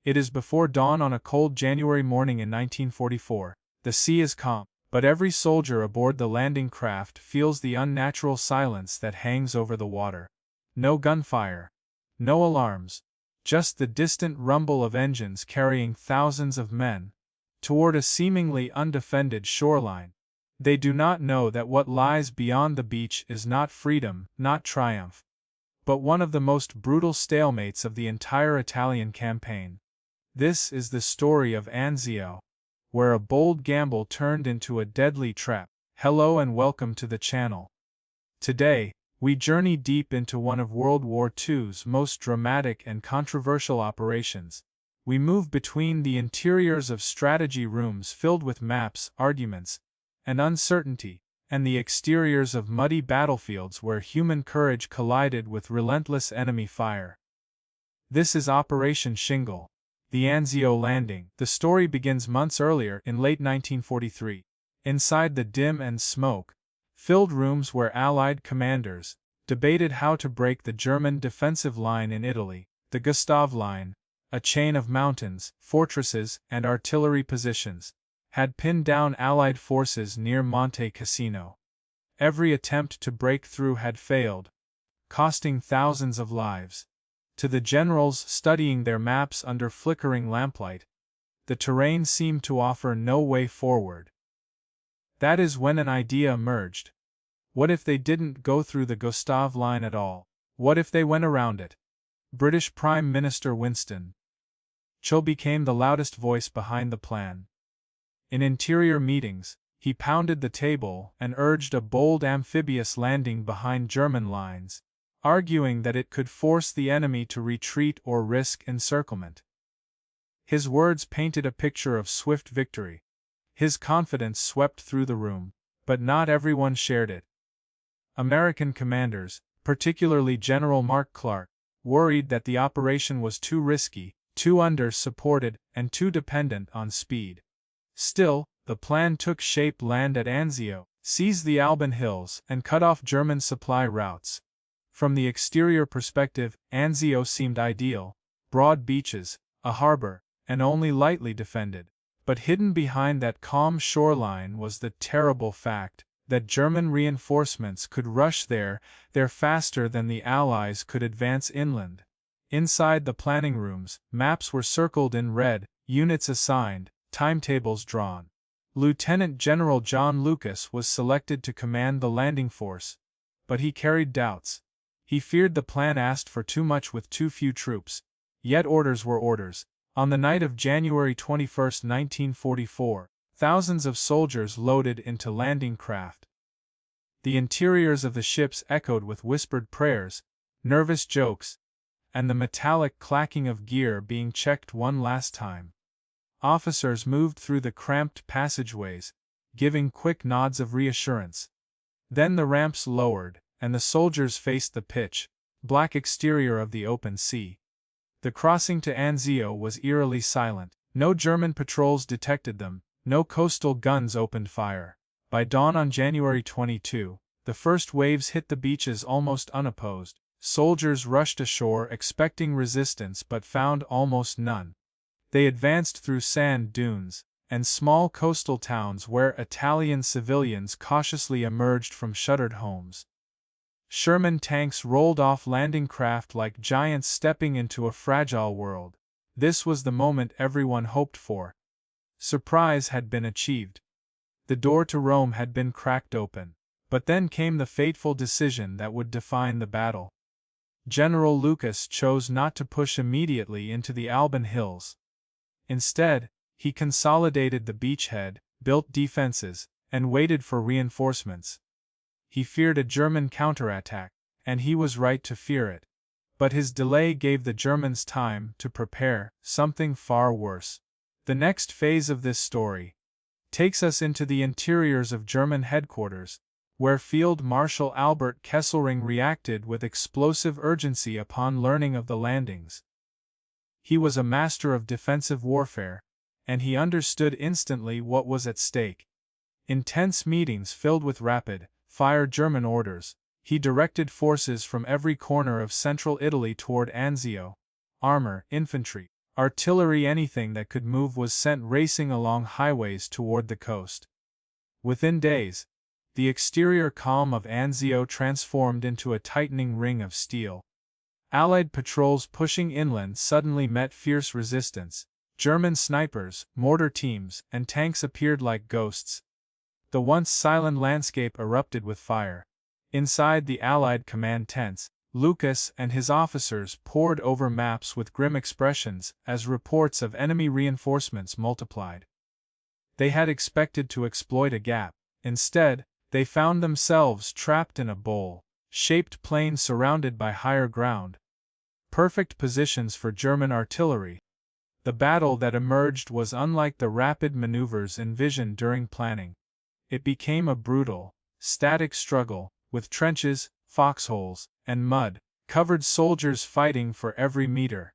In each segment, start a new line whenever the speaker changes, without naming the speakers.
It is before dawn on a cold January morning in 1944. The sea is calm, but every soldier aboard the landing craft feels the unnatural silence that hangs over the water. No gunfire. No alarms. Just the distant rumble of engines carrying thousands of men toward a seemingly undefended shoreline. They do not know that what lies beyond the beach is not freedom, not triumph, but one of the most brutal stalemates of the entire Italian campaign. This is the story of Anzio, where a bold gamble turned into a deadly trap. Hello and welcome to the channel. Today, we journey deep into one of World War II's most dramatic and controversial operations. We move between the interiors of strategy rooms filled with maps, arguments, and uncertainty, and the exteriors of muddy battlefields where human courage collided with relentless enemy fire. This is Operation Shingle, the Anzio Landing. The story begins months earlier in late 1943, inside the dim and smoke-filled rooms where Allied commanders debated how to break the German defensive line in Italy, the Gustav Line, a chain of mountains, fortresses, and artillery positions, had pinned down Allied forces near Monte Cassino. Every attempt to break through had failed, costing thousands of lives. To the generals studying their maps under flickering lamplight, the terrain seemed to offer no way forward. That is when an idea emerged. What if they didn't go through the Gustav Line at all? What if they went around it? British Prime Minister Winston Churchill became the loudest voice behind the plan. In interior meetings, he pounded the table and urged a bold amphibious landing behind German lines, arguing that it could force the enemy to retreat or risk encirclement. His words painted a picture of swift victory. His confidence swept through the room, but not everyone shared it. American commanders, particularly General Mark Clark, worried that the operation was too risky, too under-supported, and too dependent on speed. Still, the plan took shape: land at Anzio, seize the Alban Hills, and cut off German supply routes. From the exterior perspective, Anzio seemed ideal: broad beaches, a harbor, and only lightly defended. But hidden behind that calm shoreline was the terrible fact that German reinforcements could rush there faster than the Allies could advance inland. Inside the planning rooms, maps were circled in red, units assigned, timetables drawn. Lieutenant General John Lucas was selected to command the landing force, but he carried doubts. He feared the plan asked for too much with too few troops. Yet orders were orders. On the night of January 21, 1944, thousands of soldiers loaded into landing craft. The interiors of the ships echoed with whispered prayers, nervous jokes, and the metallic clacking of gear being checked one last time. Officers moved through the cramped passageways, giving quick nods of reassurance. Then the ramps lowered, and the soldiers faced the pitch-black exterior of the open sea. The crossing to Anzio was eerily silent. No German patrols detected them, no coastal guns opened fire. By dawn on January 22, the first waves hit the beaches almost unopposed. Soldiers rushed ashore expecting resistance but found almost none. They advanced through sand dunes and small coastal towns where Italian civilians cautiously emerged from shuttered homes. Sherman tanks rolled off landing craft like giants stepping into a fragile world. This was the moment everyone hoped for. Surprise had been achieved. The door to Rome had been cracked open. But then came the fateful decision that would define the battle. General Lucas chose not to push immediately into the Alban Hills. Instead, he consolidated the beachhead, built defenses, and waited for reinforcements. He feared a German counterattack, and he was right to fear it. But his delay gave the Germans time to prepare something far worse. The next phase of this story takes us into the interiors of German headquarters, where Field Marshal Albert Kesselring reacted with explosive urgency upon learning of the landings. He was a master of defensive warfare, and he understood instantly what was at stake. In tense meetings filled with rapid-fire German orders, he directed forces from every corner of central Italy toward Anzio: armor, infantry, Artillery, anything that could move, was sent racing along highways toward the coast. Within days, the exterior calm of Anzio transformed into a tightening ring of steel. Allied patrols pushing inland suddenly met fierce resistance. German snipers, mortar teams, and tanks appeared like ghosts. The once silent landscape erupted with fire. Inside the Allied command tents, Lucas and his officers pored over maps with grim expressions as reports of enemy reinforcements multiplied. They had expected to exploit a gap. Instead, they found themselves trapped in a bowl-shaped plain surrounded by higher ground. Perfect positions for German artillery. The battle that emerged was unlike the rapid maneuvers envisioned during planning. It became a brutal, static struggle, with trenches, foxholes, and mud-covered soldiers fighting for every meter.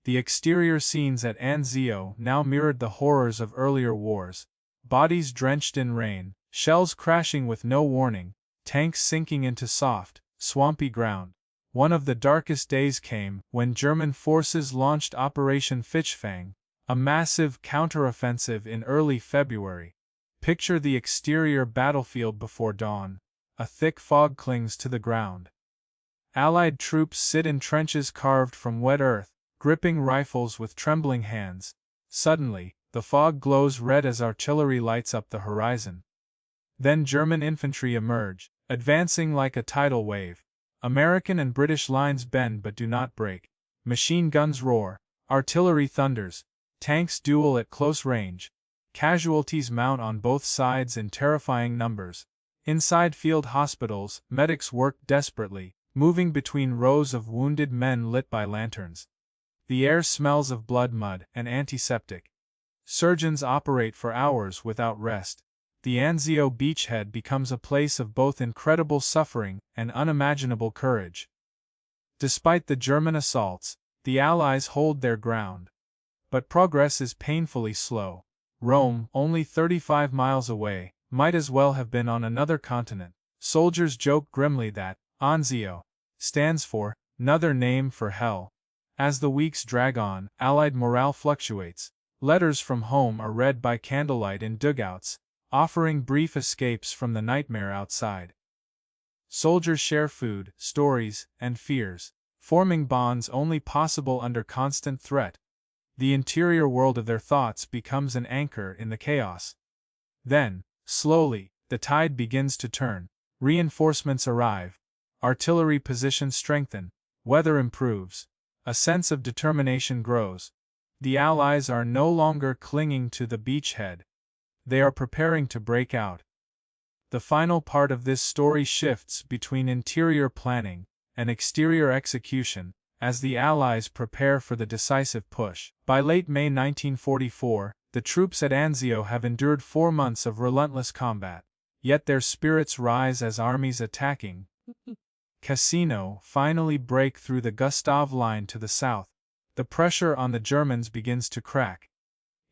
The exterior scenes at Anzio now mirrored the horrors of earlier wars. Bodies drenched in rain, shells crashing with no warning, tanks sinking into soft, swampy ground. One of the darkest days came when German forces launched Operation Fischfang, a massive counteroffensive in early February. Picture the exterior battlefield before dawn. A thick fog clings to the ground. Allied troops sit in trenches carved from wet earth, gripping rifles with trembling hands. Suddenly, the fog glows red as artillery lights up the horizon. Then German infantry emerge, advancing like a tidal wave. American and British lines bend but do not break. Machine guns roar, artillery thunders, tanks duel at close range. Casualties mount on both sides in terrifying numbers. Inside field hospitals, medics work desperately, moving between rows of wounded men lit by lanterns. The air smells of blood, mud, and antiseptic. Surgeons operate for hours without rest. The Anzio beachhead becomes a place of both incredible suffering and unimaginable courage. Despite the German assaults, the Allies hold their ground. But progress is painfully slow. Rome, only 35 miles away, might as well have been on another continent. Soldiers joke grimly that Anzio stands for another name for hell. As the weeks drag on, Allied morale fluctuates. Letters from home are read by candlelight in dugouts, offering brief escapes from the nightmare outside. Soldiers share food, stories, and fears, forming bonds only possible under constant threat. The interior world of their thoughts becomes an anchor in the chaos. Then, slowly, the tide begins to turn. Reinforcements arrive. Artillery positions strengthen. Weather improves. A sense of determination grows. The Allies are no longer clinging to the beachhead. They are preparing to break out. The final part of this story shifts between interior planning and exterior execution as the Allies prepare for the decisive push. By late May 1944, the troops at Anzio have endured 4 months of relentless combat. Yet their spirits rise as armies attacking Cassino finally break through the Gustav Line to the south. The pressure on the Germans begins to crack.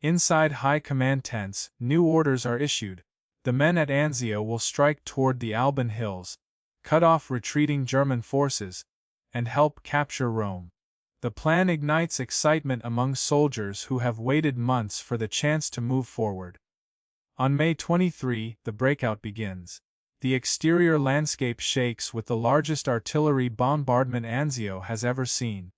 Inside high command tents, new orders are issued. The men at Anzio will strike toward the Alban Hills, cut off retreating German forces, and help capture Rome. The plan ignites excitement among soldiers who have waited months for the chance to move forward. On May 23, the breakout begins. The exterior landscape shakes with the largest artillery bombardment Anzio has ever seen.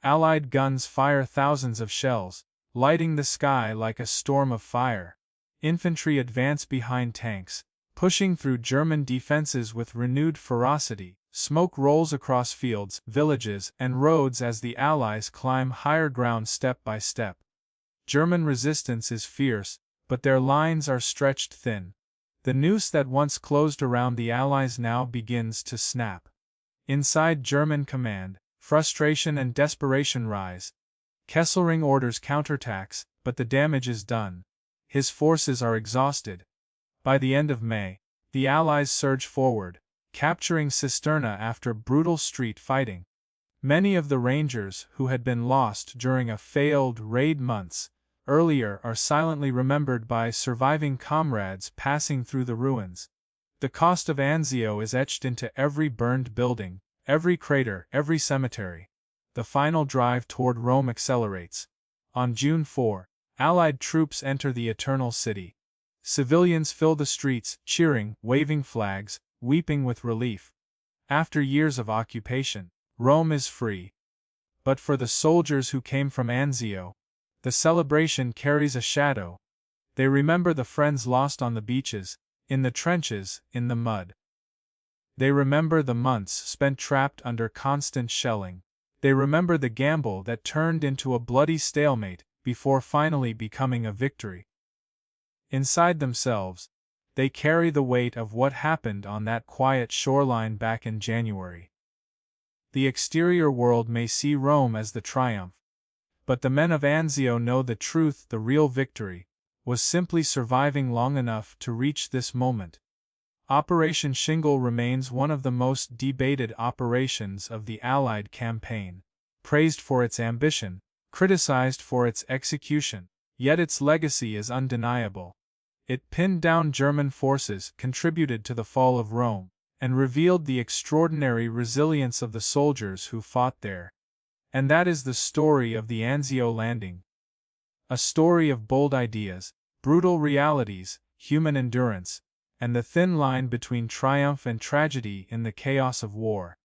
Allied guns fire thousands of shells, lighting the sky like a storm of fire. Infantry advance behind tanks, pushing through German defenses with renewed ferocity. Smoke rolls across fields, villages, and roads as the Allies climb higher ground step by step. German resistance is fierce, but their lines are stretched thin. The noose that once closed around the Allies now begins to snap. Inside German command, frustration and desperation rise. Kesselring orders counterattacks, but the damage is done. His forces are exhausted. By the end of May, the Allies surge forward, capturing Cisterna after brutal street fighting. Many of the Rangers who had been lost during a failed raid months earlier are silently remembered by surviving comrades passing through the ruins. The cost of Anzio is etched into every burned building, every crater, every cemetery. The final drive toward Rome accelerates. On June 4, Allied troops enter the Eternal City. Civilians fill the streets, cheering, waving flags, weeping with relief. After years of occupation, Rome is free. But for the soldiers who came from Anzio, the celebration carries a shadow. They remember the friends lost on the beaches, in the trenches, in the mud. They remember the months spent trapped under constant shelling. They remember the gamble that turned into a bloody stalemate before finally becoming a victory. Inside themselves, they carry the weight of what happened on that quiet shoreline back in January. The exterior world may see Rome as the triumph, but the men of Anzio know the truth. The real victory was simply surviving long enough to reach this moment. Operation Shingle remains one of the most debated operations of the Allied campaign, praised for its ambition, criticized for its execution, yet its legacy is undeniable. It pinned down German forces, contributed to the fall of Rome, and revealed the extraordinary resilience of the soldiers who fought there. And that is the story of the Anzio Landing. A story of bold ideas, brutal realities, human endurance, and the thin line between triumph and tragedy in the chaos of war.